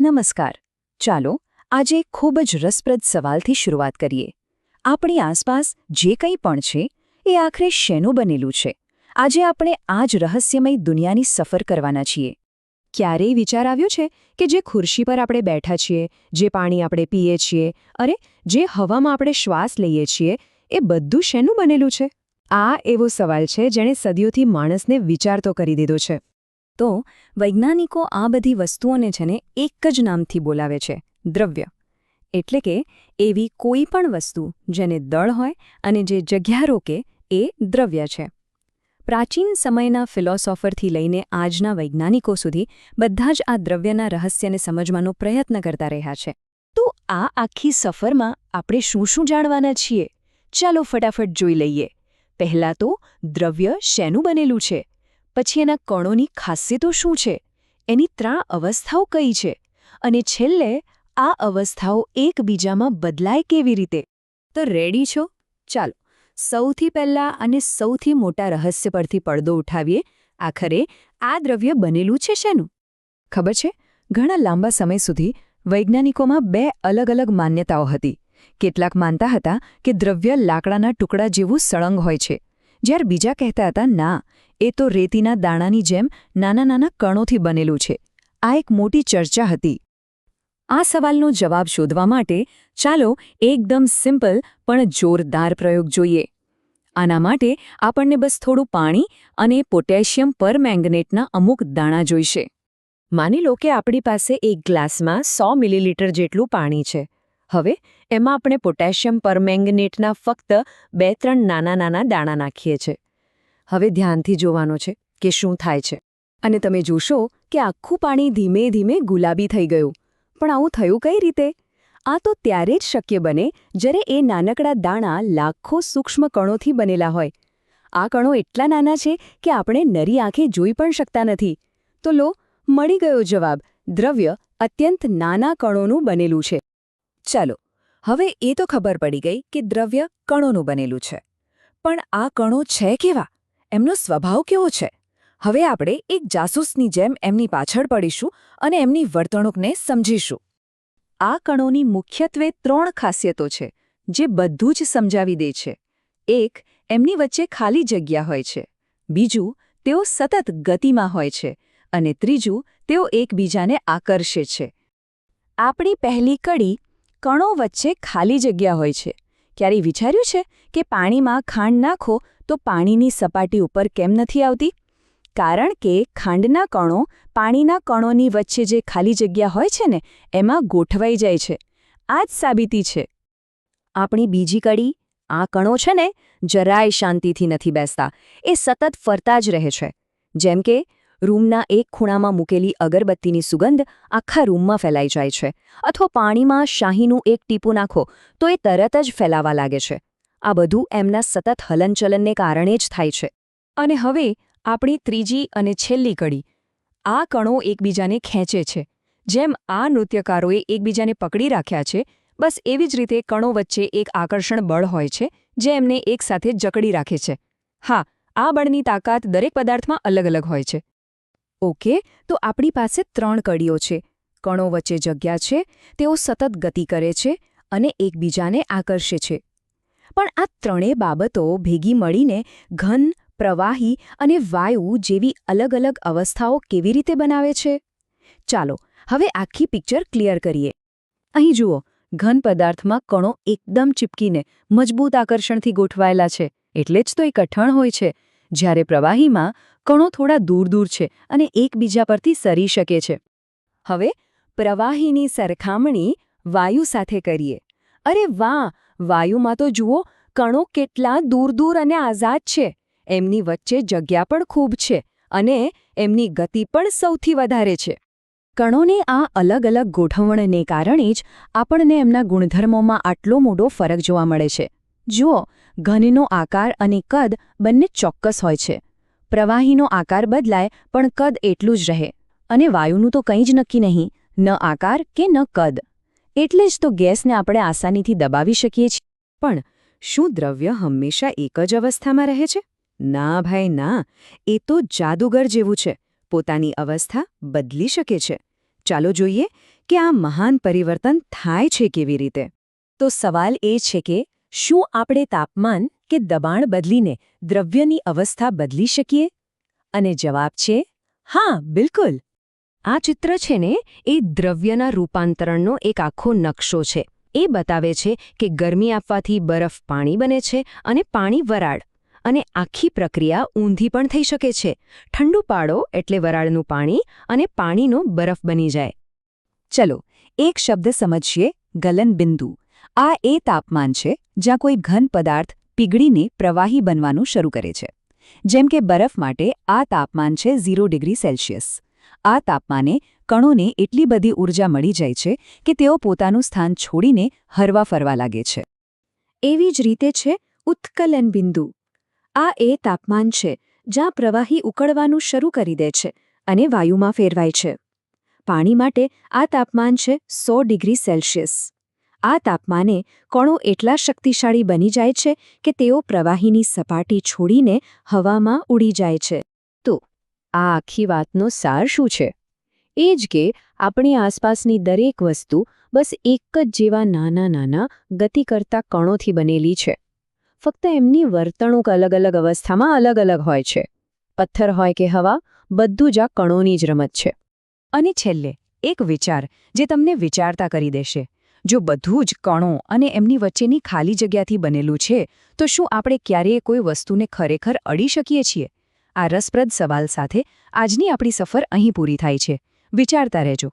નમસ્કાર. ચાલો આજે એક ખૂબ જ રસપ્રદ સવાલથી શરૂઆત કરીએ. આપણી આસપાસ જે કંઈ પણ છે એ આખરે શેનું બનેલું છે? આજે આપણે આ જ રહસ્યમય દુનિયાની સફર કરવાના છીએ. ક્યારેય વિચાર આવ્યો છે કે જે ખુરશી પર આપણે બેઠા છીએ, જે પાણી આપણે પીએ છીએ, અરે જે હવામાં આપણે શ્વાસ લઈએ છીએ, એ બધું શેનું બનેલું છે? આ એવો સવાલ છે જેણે સદીઓથી માણસને વિચારતો કરી દીધો છે. તો વૈજ્ઞાનિકો આ બધી વસ્તુઓને છે ને એક જ નામથી બોલાવે છે, દ્રવ્ય. એટલે કે એવી કોઈ પણ વસ્તુ જેને દળ હોય અને જે જગ્યા રોકે એ દ્રવ્ય છે. પ્રાચીન સમયના ફિલોસોફરથી લઈને આજના વૈજ્ઞાનિકો સુધી બધા જ આ દ્રવ્યના રહસ્યને સમજવાનો પ્રયત્ન કરતા રહ્યા છે. તો આ આખી સફરમાં આપણે શું શું જાણવાના છીએ? ચાલો ફટાફટ જોઈ લઈએ. પહેલાં તો દ્રવ્ય શેનું બનેલું છે? પછી એના કણોની ખાસિયતો શું છે? એની 3 અવસ્થાઓ કઈ છે? અને છેલ્લે આ અવસ્થાઓ એકબીજામાં બદલાય કેવી રીતે? તો રેડી છો? ચાલો સૌથી પહેલાં અને સૌથી મોટા રહસ્ય પરથી પડદો ઉઠાવીએ. આખરે આ દ્રવ્ય બનેલું છે શેનું? ખબર છે, ઘણા લાંબા સમય સુધી વૈજ્ઞાનિકોમાં 2 અલગ અલગ માન્યતાઓ હતી. કેટલાક માનતા હતા કે દ્રવ્ય લાકડાના ટુકડા જેવું સળંગ હોય છે, જ્યારે બીજા કહેતા હતા ના, એ તો રેતીના દાણાની જેમ નાના નાના કણોથી બનેલું છે. આ એક મોટી ચર્ચા હતી. આ સવાલનો જવાબ શોધવા માટે ચાલો એકદમ સિમ્પલ પણ જોરદાર પ્રયોગ જોઈએ. આના માટે આપણને બસ થોડું પાણી અને પોટેશિયમ પરમેંગનેટના અમુક દાણા જોઈશે. માની લો કે આપણી પાસે એક ગ્લાસમાં 100 મિલીલીટર જેટલું પાણી છે. હવે એમાં આપણે પોટેશિયમ પરમેંગનેટના ફક્ત 2-3 નાના નાના દાણા નાખીએ છીએ. હવે ધ્યાનથી જોવાનું છે કે શું થાય છે. અને તમે જોશો કે આખું પાણી ધીમે ધીમે ગુલાબી થઈ ગયું. પણ આવું થયું કઈ રીતે? આ તો ત્યારે જ શક્ય બને જ્યારે એ નાનકડા દાણા લાખો સૂક્ષ્મ કણોથી બનેલા હોય. આ કણો એટલા નાના છે કે આપણે નરી આંખે જોઈ પણ શકતા નથી. તો લો, મળી ગયો જવાબ. દ્રવ્ય અત્યંત નાના કણોનું બનેલું છે. ચાલો, હવે એ તો ખબર પડી ગઈ કે દ્રવ્ય કણોનું બનેલું છે. પણ આ કણો છે કેવા? એમનો સ્વભાવ કેવો છે? હવે આપણે એક જાસૂસની જેમ એમની પાછળ પડીશું અને એમની વર્તણૂકને સમજીશું. આ કણોની મુખ્યત્વે 3 ખાસિયતો છે જે બધું જ સમજાવી દે છે. એક, એમની વચ્ચે ખાલી જગ્યા હોય છે. બીજું, તેઓ સતત ગતિમાં હોય છે. અને ત્રીજું, તેઓ એકબીજાને આકર્ષે છે. આપણી પહેલી કડી, કણો વચ્ચે ખાલી જગ્યા હોય છે. ક્યારેય વિચાર્યું છે કે પાણીમાં ખાંડ નાખો તો પાણીની સપાટી ઉપર કેમ નથી આવતી? કારણ કે ખાંડના કણો પાણીના કણોની વચ્ચે જે ખાલી જગ્યા હોય છે ને એમાં ગોઠવાઈ જાય છે. આ જ સાબિતી છે. આપણી બીજી કડી, આ કણો છે ને જરાય શાંતિથી નથી બેસતા. એ સતત ફરતા જ રહે છે. જેમ કે રૂમના એક ખૂણામાં મૂકેલી અગરબત્તીની સુગંધ આખા રૂમમાં ફેલાઈ જાય છે. અથવા પાણીમાં શાહીનું એક ટીપું નાખો તો એ તરત જ ફેલાવા લાગે છે. આ બધું એમના સતત હલનચલનને કારણે જ થાય છે. અને હવે આપણી ત્રીજી અને છેલ્લી કડી, આ કણો એકબીજાને ખેંચે છે. જેમ આ નૃત્યકારોએ એકબીજાને પકડી રાખ્યા છે, બસ એવી જ રીતે કણો વચ્ચે એક આકર્ષણ બળ હોય છે જે એમને એકસાથે જકડી રાખે છે. હા, આ બળની તાકાત દરેક પદાર્થમાં અલગ અલગ હોય છે. ઓકે, તો આપણી પાસે 3 કડીઓ છે. કણો વચ્ચે જગ્યા છે, તેઓ સતત ગતિ કરે છે અને એકબીજાને આકર્ષે છે. પણ આ 3 બાબતો ભેગી મળીને ઘન, પ્રવાહી અને વાયુ જેવી અલગ અલગ અવસ્થાઓ કેવી રીતે બનાવે છે? ચાલો હવે આખી પિક્ચર ક્લિયર કરીએ. અહીં જુઓ, ઘન પદાર્થમાં કણો એકદમ ચીપકીને મજબૂત આકર્ષણથી ગોઠવાયેલા છે, એટલે જ તો એ કઠણ હોય છે. જ્યારે પ્રવાહીમાં કણો થોડા દૂર દૂર છે અને એકબીજા પરથી સરી શકે છે. હવે પ્રવાહીની સરખામણી વાયુ સાથે કરીએ. અરે વાહ! વાયુમાં તો જુઓ, કણો કેટલા દૂર દૂર અને આઝાદ છે. એમની વચ્ચે જગ્યા પણ ખૂબ છે અને એમની ગતિ પણ સૌથી વધારે છે. કણોની આ અલગ અલગ ગોઠવણને કારણે જ આપણને એમના ગુણધર્મોમાં આટલો મોટો ફરક જોવા મળે છે. જુઓ, ઘનનો આકાર અને કદ બંને ચોક્કસ હોય છે. પ્રવાહીનો આકાર બદલાય પણ કદ એટલું જ રહે. અને વાયુનું તો કંઈ જ નક્કી નહીં, ન આકાર કે ન કદ. એટલે જ તો ગેસને આપણે આસાનીથી દબાવી શકીએ છીએ. પણ શું દ્રવ્ય હંમેશા એક જ અવસ્થામાં રહે છે? ના ભાઈ ના, એ તો જાદુગર જેવું છે. પોતાની અવસ્થા બદલી શકે છે. ચાલો જોઈએ કે આ મહાન પરિવર્તન થાય છે કેવી રીતે. તો સવાલ એ છે કે શું આપણે તાપમાન કે દબાણ બદલીને દ્રવ્યની અવસ્થા બદલી શકીએ? અને જવાબ છે હા, બિલકુલ. આ ચિત્ર છે ને એ દ્રવ્યના રૂપાંતરણનો એક આખો નકશો છે. એ બતાવે છે કે ગરમી આપવાથી બરફ પાણી બને છે અને પાણી વરાળ. અને આખી પ્રક્રિયા ઊંધી પણ થઈ શકે છે. ઠંડુ પાડો એટલે વરાળનું પાણી અને પાણીનો બરફ બની જાય. ચલો એક શબ્દ સમજીએ, ગલનબિંદુ. આ એ તાપમાન છે જ્યાં કોઈ ઘન પદાર્થ પીગળીને પ્રવાહી બનવાનું શરૂ કરે છે. જેમ કે બરફ માટે આ તાપમાન છે 0 ડિગ્રી સેલ્સિયસ. આ તાપમાને કણોને એટલી બધી ઊર્જા મળી જાય છે કે તેઓ પોતાનું સ્થાન છોડીને હરવા ફરવા લાગે છે. એવી જ રીતે છે ઉત્કલન બિંદુ. આ એ તાપમાન છે જ્યાં પ્રવાહી ઉકળવાનું શરૂ કરી દે છે અને વાયુમાં ફેરવાય છે. પાણી માટે આ તાપમાન છે 100 ડિગ્રી સેલ્સિયસ. આ તાપમાને કણો એટલા શક્તિશાળી બની જાય છે કે તેઓ પ્રવાહીની સપાટી છોડીને હવામાં ઉડી જાય છે. તો આ આખી વાતનો સાર શું છે? એ જ કે આપણી આસપાસની દરેક વસ્તુ બસ એક જ જેવા નાના નાના ગતિ કરતા કણોથી બનેલી છે. ફક્ત એમની વર્તણૂક અલગ અલગ અવસ્થામાં અલગ અલગ હોય છે. પથ્થર હોય કે હવા, બધું જ આ કણોની જ રમત છે. અને છેલ્લે એક વિચાર જે તમને વિચારતા કરી દેશે. જો બધું જ કણો અને એમની વચ્ચેની ખાલી જગ્યાથી બનેલું છે, તો શું આપણે ક્યારેય કોઈ વસ્તુને ખરેખર અડી શકીએ છીએ? આ રસપ્રદ સવાલ સાથે આજની આપણી સફર અહીં પૂરી થાય છે. વિચારતા રહેજો.